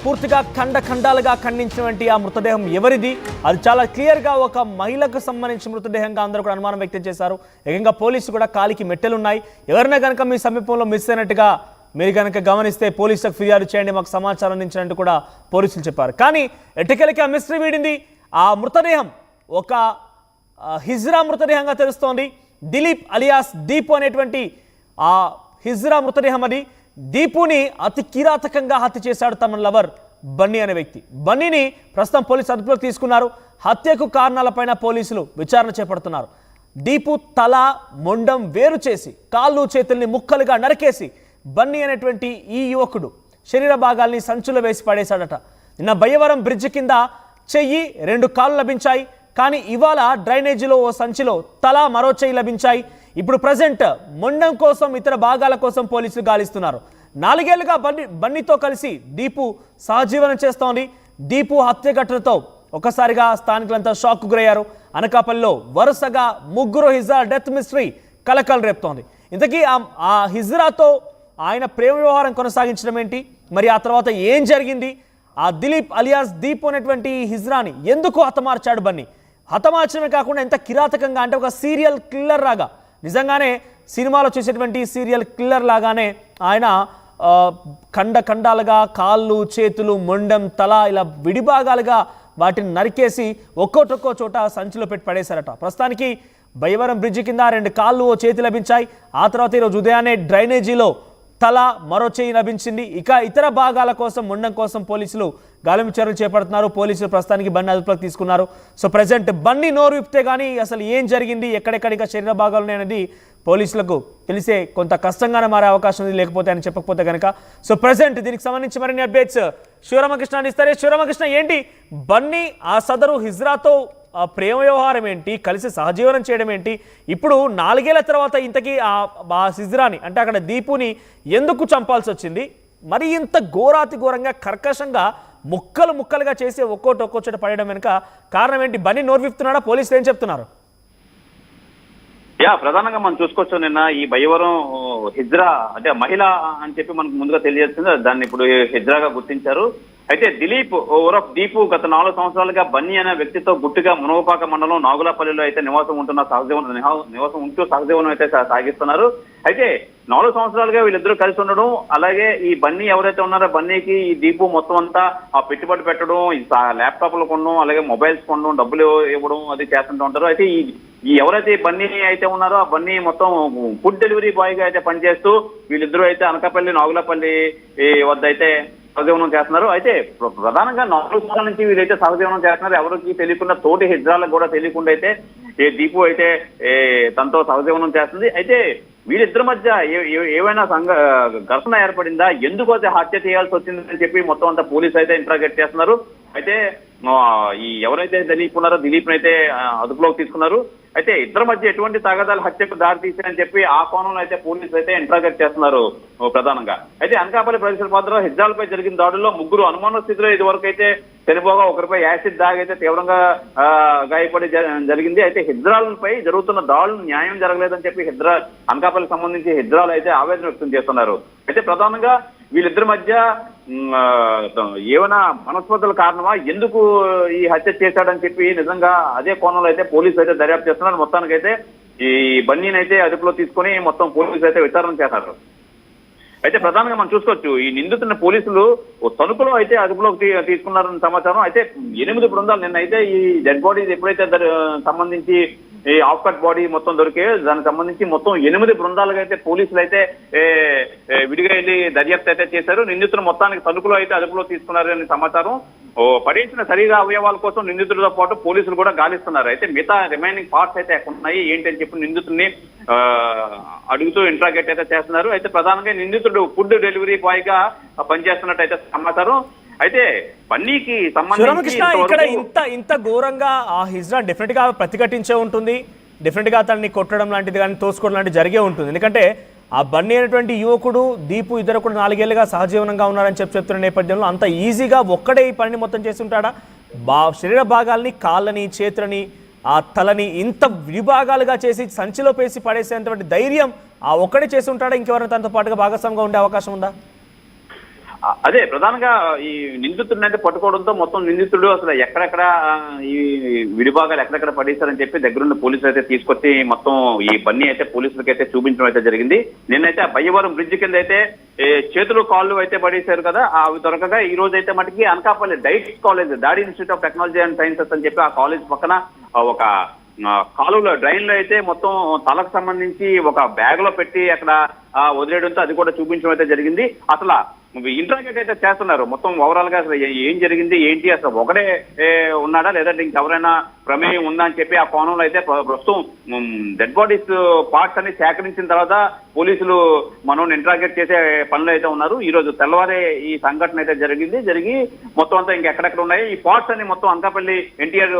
పూర్తిగా ఖండాలుగా ఖండించినటువంటి ఆ మృతదేహం ఎవరిది, అది చాలా క్లియర్గా ఒక మహిళకు సంబంధించిన మృతదేహంగా అందరూ కూడా అనుమానం వ్యక్తం చేశారు. ఏకంగా పోలీసులు కూడా కాలికి మెట్టెలున్నాయి. ఎవరైనా కనుక మీ సమీపంలో మిస్ అయినట్టుగా మీరు కనుక గమనిస్తే పోలీసులకు ఫిర్యాదు చేయండి, మాకు సమాచారం అందించినట్టు కూడా పోలీసులు చెప్పారు. కానీ ఎట్టకేలకి ఆ మిస్టరీ వీడింది. ఆ మృతదేహం ఒక హిజ్రా మృతదేహంగా తెలుస్తోంది. దిలీప్ అలియాస్ దీపు అనేటువంటి ఆ హిజ్రా మృతదేహం అది. దీపుని అతి కిరాతకంగా హత్య చేశాడు తమ లవర్ బన్నీ అనే వ్యక్తి. బన్నీని ప్రస్తుతం పోలీసు అదుపులోకి తీసుకున్నారు. హత్యకు కారణాలపైన పోలీసులు విచారణ చేపడుతున్నారు. దీపు తల మొండం వేరు చేసి కాళ్ళు చేతుల్ని ముక్కలుగా నరికేసి బన్నీ అనేటువంటి ఈ యువకుడు శరీర భాగాల్ని సంచులో వేసి పడేశాడట. నిన్న బయ్యవరం బ్రిడ్జ్ కింద చెయ్యి 2 కాళ్ళు లభించాయి. కానీ ఇవాళ డ్రైనేజీలో ఓ సంచిలో తల మరో చెయ్యి లభించాయి. ఇప్పుడు ప్రజెంట్ మొండం కోసం ఇతర భాగాల కోసం పోలీసులు గాలిస్తున్నారు. 4 ఏళ్లుగా బన్నీతో కలిసి దీపు సహజీవనం చేస్తోంది. దీపు హత్య ఘటనతో ఒకసారిగా స్థానికులంతా షాక్ గురయ్యారు. అనకాపల్లిలో వరుసగా 3 హిజ్రా డెత్ మిస్టరీ కలకలం రేపుతోంది. ఇంతకీ ఆ హిజ్రాతో ఆయన ప్రేమ వ్యవహారం కొనసాగించడం ఏంటి, మరి ఆ తర్వాత ఏం జరిగింది, ఆ దిలీప్ అలియాస్ దీపు అనేటువంటి హిజ్రాని ఎందుకు హతమార్చాడు బన్నీ, హతమార్చడమే కాకుండా ఎంత కిరాతకంగా అంటే ఒక సీరియల్ కిల్లర్ లాగా, నిజంగానే సినిమాలో చూసేటువంటి సీరియల్ కిల్లర్ లాగానే ఆయన ఖండాలుగా కాళ్ళు చేతులు మొండం తల ఇలా విడిభాగాలుగా వాటిని నరికేసి ఒక్కో చోట సంచిలో పెట్టి పడేశారట. ప్రస్తుతానికి బయ్యవరం బ్రిడ్జి కింద 2 కాళ్ళు ఓ చేతి లభించాయి. ఆ తర్వాత ఈరోజు ఉదయాన్నే డ్రైనేజీలో తల మరో చేయి లభించింది. ఇక ఇతర భాగాల కోసం మొండం కోసం పోలీసులు గాలింపు చర్యలు చేపడుతున్నారు. పోలీసులు ప్రస్తుతానికి బన్నీ అదుపులోకి తీసుకున్నారు. సో ప్రజెంట్ బన్నీ నోరు విప్తే కానీ అసలు ఏం జరిగింది, ఎక్కడెక్కడిక శరీర భాగాలు ఉన్నాయనేది పోలీసులకు తెలిసే కొంత కష్టంగానే మారే అవకాశం ఉంది, లేకపోతే అని చెప్పకపోతే కనుక. సో ప్రజెంట్ దీనికి సంబంధించి మరిన్ని అప్డేట్స్ శివరామకృష్ణ అందిస్తారు. శివరామకృష్ణ, ఏంటి బన్నీ ఆ సదరు హిజ్రాతో ప్రేమ వ్యవహారం ఏంటి, కలిసి సహజీవనం చేయడం ఏంటి, ఇప్పుడు 4 ఏళ్ల తర్వాత ఇంతకీ ఆ హిజ్రాని అంటే అక్కడ దీపుని ఎందుకు చంపాల్సి వచ్చింది, మరి ఇంత ఘోరంగా కర్కశంగా ముక్కలుగా చేసి ఒక్కో చోట పడడం వెనుక కారణం ఏంటి, బన్నీ నోరు విప్తున్నాడా, పోలీసులు ఏం చెప్తున్నారు? ప్రధానంగా మనం చూసుకోవచ్చు. నిన్న ఈ బయ్యవరం హిజ్రా అంటే మహిళ అని చెప్పి మనకు ముందుగా తెలియజేస్తుంది, దాన్ని ఇప్పుడు హిజ్రాగా గుర్తించారు. అయితే దిలీప్ ఓరఫ్ దీపు గత 4 సంవత్సరాలుగా బన్నీ అనే వ్యక్తితో గుట్టుగా మునగపాక మండలం నాగులపల్లిలో అయితే నివాసం ఉంటూ సహజీవనం అయితే సాగిస్తున్నారు. అయితే 4 సంవత్సరాలుగా వీళ్ళిద్దరూ కలిసి ఉండడం, అలాగే ఈ బన్నీ ఎవరైతే ఉన్నారో బన్నీకి ఈ దీపు మొత్తం అంతా ఆ పెట్టుబడి పెట్టడం, ల్యాప్టాప్లు కొనడం, అలాగే మొబైల్స్ కొనడం, డబ్బులు ఇవ్వడం అది చేస్తుంటూ ఉంటారు. అయితే ఈ ఎవరైతే బన్నీ అయితే ఉన్నారో ఆ బన్నీ మొత్తం ఫుడ్ డెలివరీ బాయ్ గా అయితే పనిచేస్తూ వీళ్ళిద్దరూ అయితే అనకాపల్లి నాగులపల్లి వద్ద అయితే సహజీవనం చేస్తున్నారు. అయితే ప్రధానంగా 4 సంవత్సరాల నుంచి వీళ్ళైతే సహజీవనం చేస్తున్నారు. ఎవరికి తెలియకుండా తోటి హిజ్రాలకు కూడా తెలియకుండా అయితే దీపు అయితే తనతో సహజీవనం చేస్తుంది. అయితే వీళ్ళిద్దరి మధ్య ఏవైనా ఘర్షణ ఏర్పడిందా, ఎందుకు అయితే హత్య చేయాల్సి వచ్చిందని చెప్పి మొత్తం అంతా పోలీసు అయితే ఇంట్రాగేట్ చేస్తున్నారు. అయితే ఈ ఎవరైతే దిలీప్ ఉన్నారో దిలీప్ అయితే అదుపులోకి తీసుకున్నారు. అయితే ఇద్దరి మధ్య ఎటువంటి తగాదాలు హత్యకు దారి తీశాయని చెప్పి ఆ కోణంలో అయితే పోలీసులు అయితే ఇంట్రాగేట్ చేస్తున్నారు ప్రధానంగా. అయితే అనకాపల్లి పరిసర ప్రాంతంలో హిజ్రాలపై జరిగిన దాడుల్లో 3 అనుమాన స్థితిలో ఇది వరకు అయితే చనిపోగా ఒకరిపై యాసిడ్ దాగి అయితే తీవ్రంగా గాయపడి జరిగింది. అయితే హిజ్రాలపై జరుగుతున్న దాడులు న్యాయం జరగలేదని చెప్పి అనకాపల్లికి సంబంధించి హిజ్రాలు అయితే ఆవేదన వ్యక్తం చేస్తున్నారు. అయితే ప్రధానంగా వీళ్ళిద్దరి మధ్య ఏమైనా మనస్పర్ధల కారణమా, ఎందుకు ఈ హత్య చేశాడని చెప్పి నిజంగా అదే కోణంలో అయితే పోలీసులు అయితే దర్యాప్తు చేస్తున్నారు. మొత్తానికైతే ఈ బన్నీని అయితే అదుపులో తీసుకొని మొత్తం పోలీసులు అయితే విచారణ చేస్తారు. అయితే ప్రధానంగా మనం చూసుకోవచ్చు, ఈ నిందితున్న పోలీసులు తణుకులో అయితే అదుపులోకి తీసుకున్నారని సమాచారం. అయితే 8 బృందాలు నిన్న అయితే ఈ డెడ్ బాడీస్ ఎప్పుడైతే సంబంధించి ఈ ఆఫ్ కట్ బాడీ మొత్తం దొరికే దానికి సంబంధించి మొత్తం 8 బృందాలుగా అయితే పోలీసులు అయితే విడిగా వెళ్ళి దర్యాప్తు అయితే చేశారు. నిందితులు మొత్తానికి తణుకులో అయితే అదుపులో తీసుకున్నారని సమాచారం. పడేసిన శరీర అవయవాల కోసం నిందితులతో పాటు పోలీసులు కూడా గాలిస్తున్నారు. అయితే మిగతా రిమైనింగ్ పార్ట్స్ అయితే ఎక్కడ ఉన్నాయి ఏంటి అని చెప్పి నిందితుడిని అడుగుతూ ఇంట్రాగేట్ అయితే చేస్తున్నారు. అయితే ప్రధానంగా నిందితుడు ఫుడ్ డెలివరీ బాయ్ గా పనిచేస్తున్నట్టు అయితే సమాచారం. అయితే బన్నీకి సంబంధించి ఇక్కడ ఇంత ఘోరంగా ఆ హిజ్రా డెఫినెట్ గా ప్రతిఘటించే ఉంటుంది, డెఫినెట్ గా తనని కొట్టడం లాంటిది కానీ తోసుకోవడం లాంటిది జరిగే ఉంటుంది. ఎందుకంటే ఆ బన్నీ అనేటువంటి యువకుడు దీపు ఇద్దరు కూడా 4 ఏళ్లుగా సహజీవనంగా ఉన్నారని చెప్తున్న నేపథ్యంలో అంత ఈజీగా ఒక్కడే ఈ పనిని మొత్తం చేసి ఉంటాడా? శరీర భాగాల్ని కాళ్ళని చేతులని ఆ తలని ఇంత విభాగాలుగా చేసి సంచిలో పేసి పడేసేంతటి ధైర్యం ఆ ఒక్కడే చేసి ఉంటాడా? ఇంకెవరైనా తనతో పాటుగా భాగస్వామిగా ఉండే అవకాశం ఉందా? అదే ప్రధానంగా ఈ నిందితుడిని అయితే పట్టుకోవడంతో మొత్తం నిందితుడు అసలు ఎక్కడెక్కడ ఈ విడిభాగాలు ఎక్కడెక్కడ పడేశారని చెప్పి దగ్గరున్న పోలీసులు అయితే తీసుకొచ్చి మొత్తం ఈ బన్నీ అయితే పోలీసులకి అయితే చూపించడం అయితే జరిగింది. నిన్నైతే బయ్యవరం బ్రిడ్జ్ కింద అయితే చేతులు కాళ్ళు అయితే పడేశారు కదా, అవి దొరకగా ఈ రోజు అయితే మటుకి అనకాపల్లి డైట్ కాలేజ్ దాడి institute of technology and sciences అని చెప్పి ఆ కాలేజ్ పక్కన ఒక కాలువలో డ్రైన్ లో అయితే మొత్తం తలకు సంబంధించి ఒక బ్యాగ్ లో పెట్టి అక్కడ వదిలేయడంతో అది కూడా చూపించడం అయితే జరిగింది. అసలు ఇంటరాగేట్ అయితే చేస్తున్నారు మొత్తం ఓవరాల్ గా అసలు ఏం జరిగింది ఏంటి, అసలు ఒకడే ఉన్నాడా లేదంటే ఇంకెవరైనా ప్రమేయం ఉందా అని చెప్పి ఆ కోణంలో అయితే ప్రస్తుతం డెడ్ బాడీస్ పార్ట్స్ అన్ని సేకరించిన తర్వాత పోలీసులు మనం ఇంటరాగేట్ చేసే పనులు అయితే ఉన్నారు. ఈ రోజు తెల్లవారే ఈ సంఘటన అయితే జరిగి మొత్తం అంతా ఇంకెక్కడెక్కడ ఉన్నాయి ఈ పార్ట్స్ అన్ని మొత్తం అనకాపల్లి ఎన్టీఆర్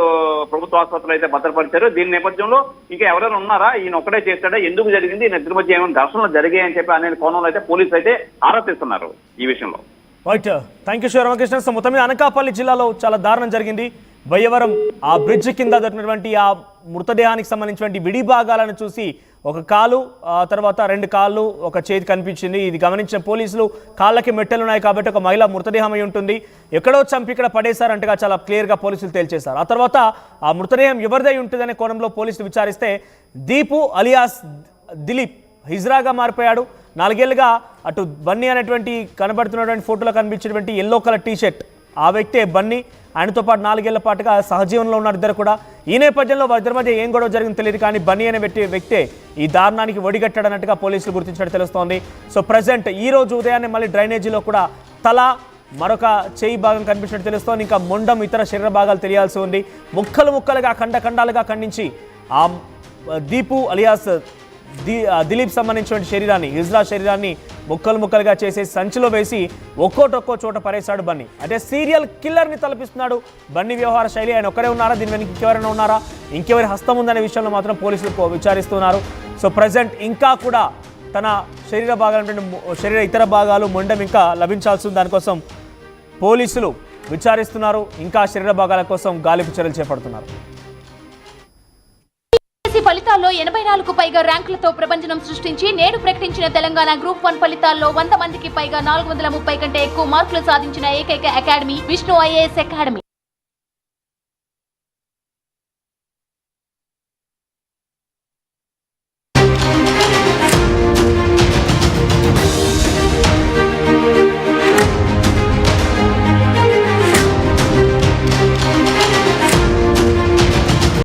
ప్రభుత్వ ఆసుపత్రిలో అయితే భద్రపరిచారు. దీని నేపథ్యంలో ఇంకా ఎవరైనా ఉన్నారా, ఈయన ఒక్కడే చేస్తాడా, ఎందుకు జరిగింది, ఈయన ఇద్దరి మధ్య ఏమైనా ఘర్షణలు జరిగాయి అని చెప్పి అనే కోణంలో అయితే పోలీసులు అయితే ఆరా తీస్తున్నారు ఈ విషయంలో. Right, thank you Ramakrishna. So మొత్తం మీద అనకాపల్లి జిల్లాలో చాలా దారుణం జరిగింది. బయ్యవరం ఆ బ్రిడ్జ్ కింద దొరికినటువంటి ఆ మృతదేహానికి సంబంధించినటువంటి విడి భాగాలను చూసి ఒక కాలు, తర్వాత 2 కాళ్ళు, ఒక చేతి కనిపించింది. ఇది గమనించిన పోలీసులు కాళ్ళకి మెట్టెలున్నాయి కాబట్టి ఒక మహిళ మృతదేహం అయి ఉంటుంది, ఎక్కడో చంపి ఇక్కడ పడేశారంటగా చాలా క్లియర్గా పోలీసులు తేల్చేశారు. ఆ తర్వాత ఆ మృతదేహం ఎవరిదై ఉంటుందనే కోణంలో పోలీసులు విచారిస్తే దీపు అలియాస్ దిలీప్ హిజ్రాగా మారిపోయాడు. 4 ఏళ్లుగా అటు బన్నీ అనేటువంటి కనబడుతున్నటువంటి ఫోటోలో కనిపించినటువంటి ఎల్లో కలర్ టీషర్ట్ ఆ వ్యక్తే బన్నీ. ఆయనతో పాటు 4 ఏళ్ల పాటుగా సహజీవనంలో ఉన్నారు ఇద్దరు కూడా. ఈ నేపథ్యంలో వారిద్దరి మధ్య ఏం గొడవ జరిగిందో తెలియదు, కానీ బన్నీ అనే వ్యక్తే ఈ దారుణానికి ఒడిగట్టాడన్నట్టుగా పోలీసులు గుర్తించినట్టు తెలుస్తోంది. సో ప్రజెంట్ ఈ రోజు ఉదయాన్నే మళ్ళీ డ్రైనేజీలో కూడా తల, మరొక చేయి భాగం కనిపించినట్టు తెలుస్తోంది. ఇంకా మొండం, ఇతర శరీర భాగాలు తెలియాల్సి ఉంది. ముక్కలుగా ఖండాలుగా ఖండించి ఆ దీపు అలియాస్ దిలీప్ సంబంధించిన శరీరాన్ని, హిజ్రా శరీరాన్ని ముక్కలుగా చేసేసి సంచిలో వేసి ఒక్కో చోట పరేశాడు బన్నీ. అంటే సీరియల్ కిల్లర్ని తలపిస్తున్నాడు బన్నీ వ్యవహార శైలి. ఆయన ఒక్కరే ఉన్నారా, దీని వెనక ఇంకెవరైనా ఉన్నారా, ఇంకెవరి హస్తం ఉందనే విషయంలో మాత్రం పోలీసులు విచారిస్తున్నారు. సో ప్రజెంట్ ఇంకా కూడా తన శరీర ఇతర భాగాలు, మొండం ఇంకా లభించాల్సి ఉంది. దానికోసం పోలీసులు విచారిస్తున్నారు. ఇంకా శరీర భాగాల కోసం గాలింపు చర్యలు చేపడుతున్నారు. ఫలితాల్లో 84కు పైగా ర్యాంకులతో ప్రభంజనం సృష్టించి నేడు ప్రకటించిన తెలంగాణ గ్రూప్ 1 ఫలితాల్లో 100 మందికి పైగా 430 కంటే ఎక్కువ మార్కులు సాధించిన ఏకైక అకాడమీ విష్ణు ఐఏఎస్ అకాడమీ.